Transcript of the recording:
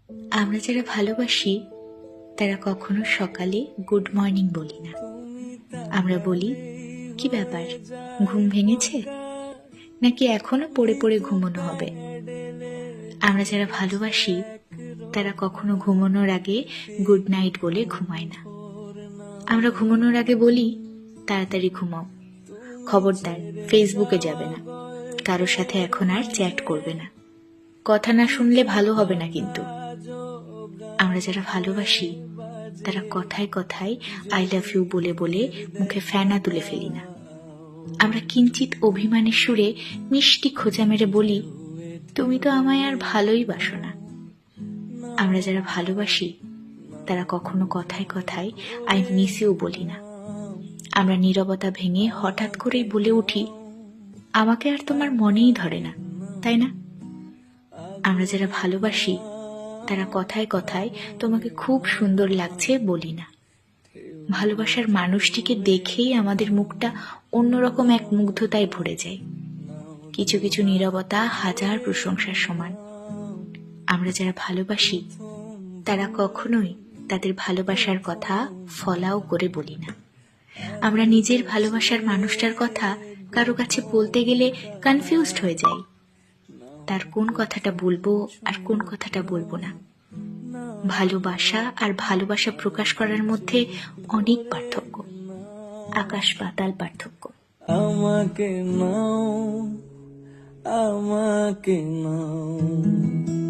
আমরা যারা ভালোবাসি তারা কখনো সকালে গুড মর্নিং বলি না। আমরা বলি, কি ব্যাপার, ঘুম ভেঙেছে নাকি এখনো পড়ে পড়ে ঘুমানো হবে? আমরা যারা ভালোবাসি তারা কখনো ঘুমানোর আগে গুড নাইট বলে ঘুমায় না। আমরা ঘুমানোর আগে বলি, তাড়াতাড়ি ঘুমাও, খবরদার ফেসবুকে যাবে না, কারোর সাথে এখন আর চ্যাট করবে না, কথা না শুনলে ভালো হবে না কিন্তু। আমরা যারা ভালোবাসি তারা কথায় কথায় আই লাভ ইউ বলে বলে মুখে ফেনা তুলে ফেলি না। আমরা কিঞ্চিত অভিমানের সুরে মিষ্টি খোঁচা মেরে বলি, তুমি তো আমায় আর ভালোই বাসো না। আমরা যারা ভালোবাসি তারা কখনো কথায় কথায় আই মিস ইউ বলি না। আমরা নীরবতা ভেঙে হঠাৎ করেই বলে উঠি, আমাকে আর তোমার মনেই ধরে না, তাই না? আমরা যারা ভালোবাসি তারা কথায় কথায় তোমাকে খুব সুন্দর লাগছে বলি না। ভালোবাসার মানুষটিকে দেখেই আমাদের মুখটা অন্যরকম এক মুগ্ধতায় ভরে যায়। কিছু কিছু নীরবতা হাজার প্রশংসার সমান। আমরা যারা ভালোবাসি তারা কখনোই তাদের ভালোবাসার কথা ফলাও করে বলি না। আমরা নিজের ভালোবাসার মানুষটার কথা কারো কাছে বলতে গেলে কনফিউজড হয়ে যাই, তার কোন কথাটা বলবো আর কোন কথাটা বলবো না। ভালোবাসা আর ভালোবাসা প্রকাশ করার মধ্যে অনেক পার্থক্য, আকাশ পাতাল পার্থক্য। আমাকে নাও, আমাকে নাও।